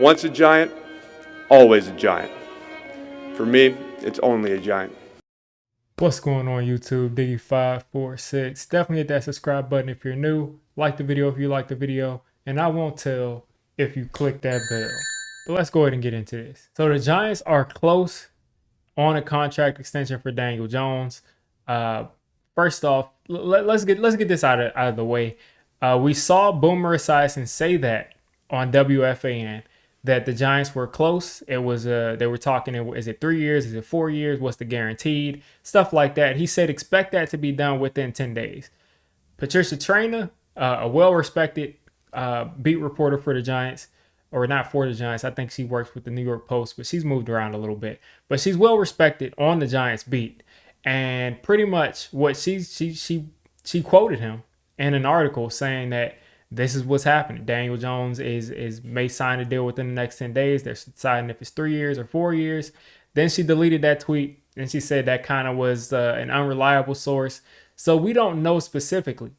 Once a giant, always a giant. For me, it's only a giant. What's going on YouTube? Diggy546. Definitely hit that subscribe button if you're new. Like the video if you like the video. And I won't tell if you click that bell. But let's go ahead and get into this. So the Giants are close on a contract extension for Daniel Jones. First off, let's get this out of the way. We saw Boomer Esiason say that on WFAN that the Giants were close. It was they were talking. Is it 3 years? Is it 4 years? What's the guaranteed stuff like that? He said expect that to be done within 10 days. Patricia Traina, a well-respected beat reporter for the Giants, or not for the Giants. I think she works with the New York Post, but she's moved around a little bit. But she's well respected on the Giants beat, and pretty much what she quoted him in an article saying that this is what's happening. Daniel Jones may sign a deal within the next 10 days. They're deciding if it's 3 years or 4 years. Then she deleted that tweet and she said that kind of was an unreliable source. So we don't know specifically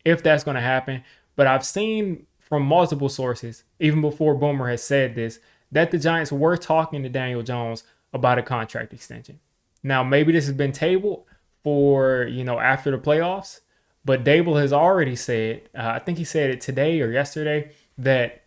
if that's going to happen. But I've seen from multiple sources, even before Boomer has said this, that the Giants were talking to Daniel Jones about a contract extension. Now, maybe this has been tabled for, after the playoffs, but Dable has already said, I think he said it today or yesterday, that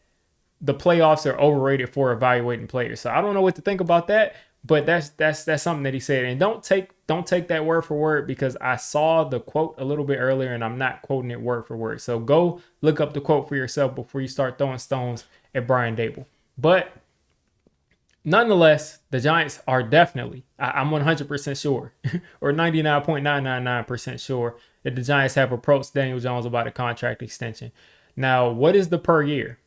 the playoffs are overrated for evaluating players. So I don't know what to think about that, but that's something that he said. And don't take that word for word, because I saw the quote a little bit earlier and I'm not quoting it word for word. So go look up the quote for yourself before you start throwing stones at Brian Dable. But nonetheless, the Giants are definitely, I'm 100% sure, or 99.999% sure that the Giants have approached Daniel Jones about a contract extension. Now, what is the per year?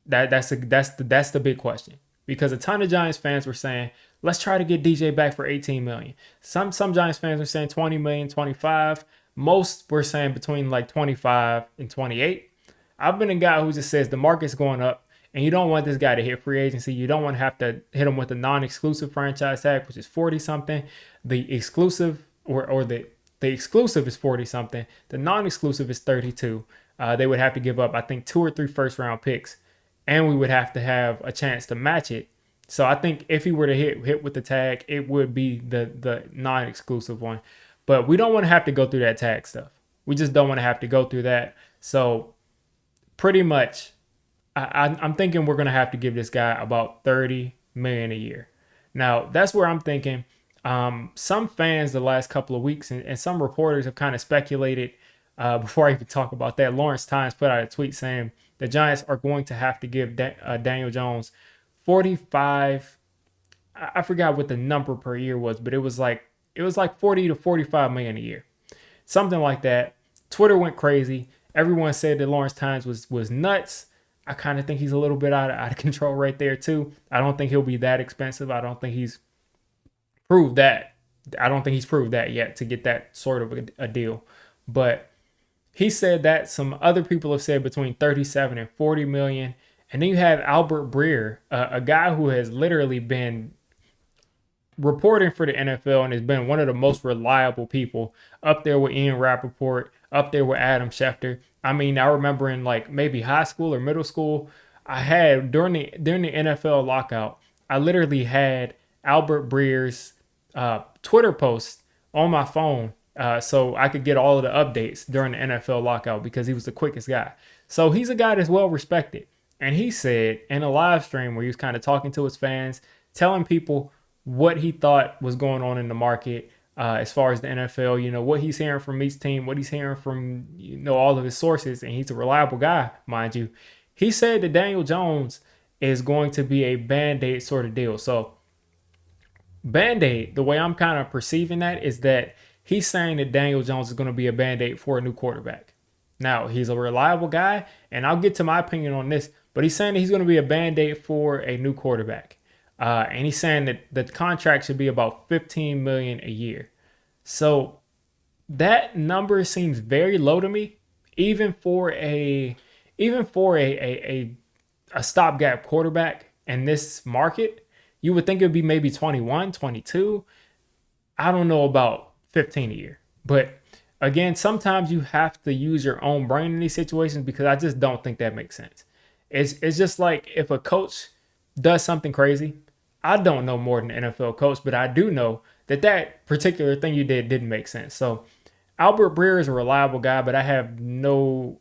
That's the big question, because a ton of Giants fans were saying, let's try to get DJ back for $18 million. Some Giants fans were saying $20 million, 25. Most were saying between like 25 and 28. I've been a guy who just says the market's going up, and you don't want this guy to hit free agency. You don't want to have to hit him with a non-exclusive franchise tag, which is 40 something. The exclusive the exclusive is 40 something. The non-exclusive is 32. They would have to give up, I think, 2 or 3 first round picks, and we would have to have a chance to match it. So I think if he were to hit with the tag, it would be the non-exclusive one. But we don't want to have to go through that tag stuff. We just don't want to have to go through that. So pretty much, I'm thinking we're going to have to give this guy about $30 million a year. Now, that's where I'm thinking. Some fans the last couple of weeks and some reporters have kind of speculated, before I even talk about that, Lawrence Times put out a tweet saying the Giants are going to have to give Daniel Jones 45. I forgot what the number per year was, but it was like 40 to 45 million a year, something like that. Twitter went crazy. Everyone said that Lawrence Times was nuts. I kind of think he's a little bit out of control right there too. I don't think he'll be that expensive. I don't think he's proved that. I don't think he's proved that yet to get that sort of a deal. But he said that. Some other people have said between 37 and 40 million. And then you have Albert Breer, a guy who has literally been reporting for the NFL and has been one of the most reliable people, up there with Ian Rappaport, up there with Adam Schefter. I mean, I remember in like maybe high school or middle school, I had during the NFL lockout, I literally had Albert Breer's Twitter posts on my phone, so I could get all of the updates during the NFL lockout, because he was the quickest guy. So he's a guy that's well respected. And he said in a live stream where he was kind of talking to his fans, telling people what he thought was going on in the market, as far as the NFL, what he's hearing from each team, what he's hearing from, all of his sources. And he's a reliable guy, mind you. He said that Daniel Jones is going to be a BandAid sort of deal. So BandAid, the way I'm kind of perceiving that, is that he's saying that Daniel Jones is going to be a BandAid for a new quarterback. Now, he's a reliable guy, and I'll get to my opinion on this, but he's saying that he's going to be a Band-Aid for a new quarterback. And he's saying that the contract should be about $15 million a year. So that number seems very low to me, even for a stopgap quarterback in this market. You would think it would be maybe 21, 22. I don't know about 15 a year. But again, sometimes you have to use your own brain in these situations, because I just don't think that makes sense. It's just like if a coach does something crazy, I don't know more than an NFL coach, but I do know that that particular thing you did didn't make sense. So Albert Breer is a reliable guy, but I have no,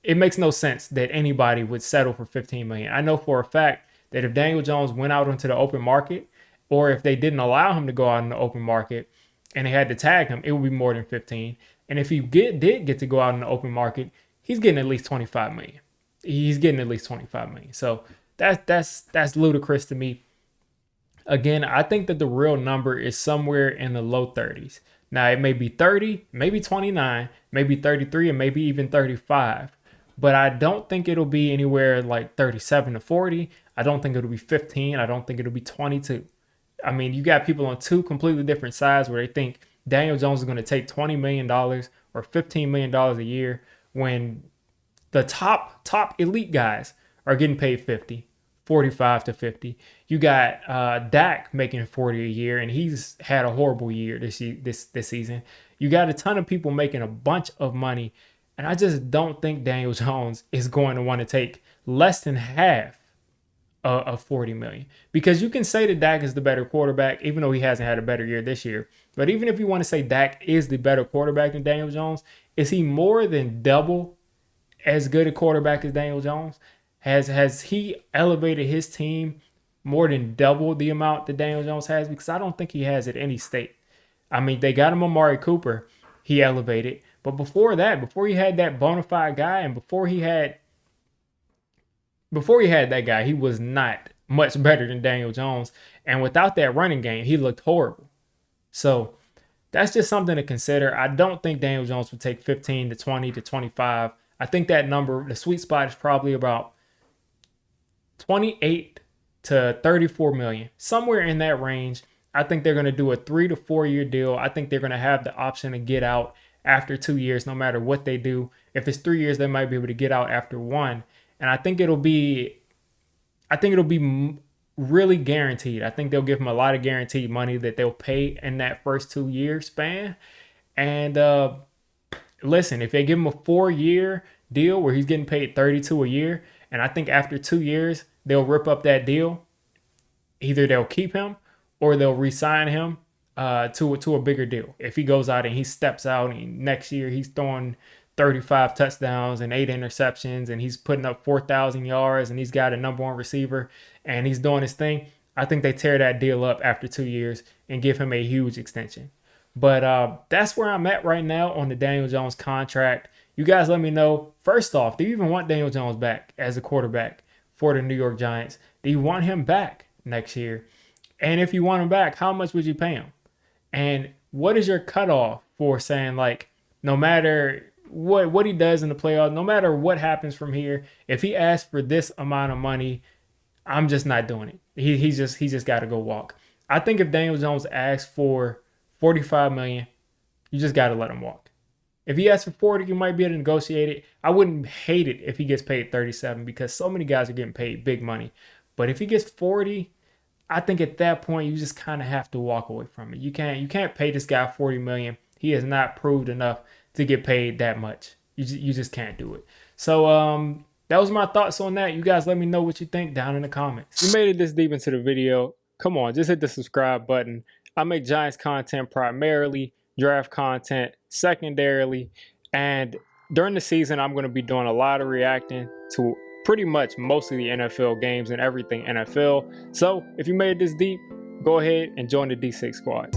it makes no sense that anybody would settle for 15 million. I know for a fact that if Daniel Jones went out into the open market, or if they didn't allow him to go out in the open market and they had to tag him, it would be more than 15. And if he did get to go out in the open market, he's getting at least 25 million. He's getting at least 25 million. So that's ludicrous to me. Again, I think that the real number is somewhere in the low 30s. Now, it may be 30, maybe 29, maybe 33, and maybe even 35. But I don't think it'll be anywhere like 37 to 40. I don't think it'll be 15. I don't think it'll be 22. I mean, you got people on two completely different sides where they think Daniel Jones is going to take $20 million or $15 million a year when the top elite guys are getting paid 50, 45 to 50. You got Dak making 40 a year, and he's had a horrible year this season. You got a ton of people making a bunch of money, and I just don't think Daniel Jones is going to want to take less than half of 40 million, because you can say that Dak is the better quarterback, even though he hasn't had a better year this year. But even if you want to say Dak is the better quarterback than Daniel Jones, is he more than double as good a quarterback as Daniel Jones? Has he elevated his team more than double the amount that Daniel Jones has? Because I don't think he has at any state. I mean, they got him Amari Cooper, he elevated. But before that, before he had that bona fide guy, and before he had that guy, he was not much better than Daniel Jones. And without that running game, he looked horrible. So that's just something to consider. I don't think Daniel Jones would take 15 to 20 to 25. I think that number, the sweet spot, is probably about 28 to 34 million, somewhere in that range. I think they're going to do a 3 to 4 year deal. I think they're going to have the option to get out after 2 years, no matter what they do. If it's 3 years, they might be able to get out after 1. And I think it'll be really guaranteed. I think they'll give him a lot of guaranteed money that they'll pay in that first 2 year span. And listen, if they give him a 4 year deal where he's getting paid 32 a year, and I think after 2 years they'll rip up that deal, either they'll keep him or they'll re-sign him to a bigger deal. If he goes out and he steps out and next year he's throwing 35 touchdowns and 8 interceptions and he's putting up 4,000 yards and he's got a number one receiver and he's doing his thing, I think they tear that deal up after 2 years and give him a huge extension. But that's where I'm at right now on the Daniel Jones contract. You guys let me know. First off, do you even want Daniel Jones back as a quarterback for the New York Giants? Do you want him back next year? And if you want him back, how much would you pay him? And what is your cutoff for saying, like, no matter what he does in the playoffs, no matter what happens from here, if he asks for this amount of money, I'm just not doing it. He's just got to go walk. I think if Daniel Jones asks for 45 million, you just got to let him walk. If he asks for 40, you might be able to negotiate it. I wouldn't hate it if he gets paid 37 because so many guys are getting paid big money. But if he gets 40, I think at that point you just kind of have to walk away from it. You can't pay this guy 40 million. He has not proved enough to get paid that much. You just can't do it. So that was my thoughts on that. You guys let me know what you think down in the comments. If you made it this deep into the video, come on, just hit the subscribe button. I make Giants content primarily, draft content secondarily, and during the season I'm going to be doing a lot of reacting to pretty much most of the NFL games and everything NFL. So if you made it this deep, go ahead and join the D6 squad.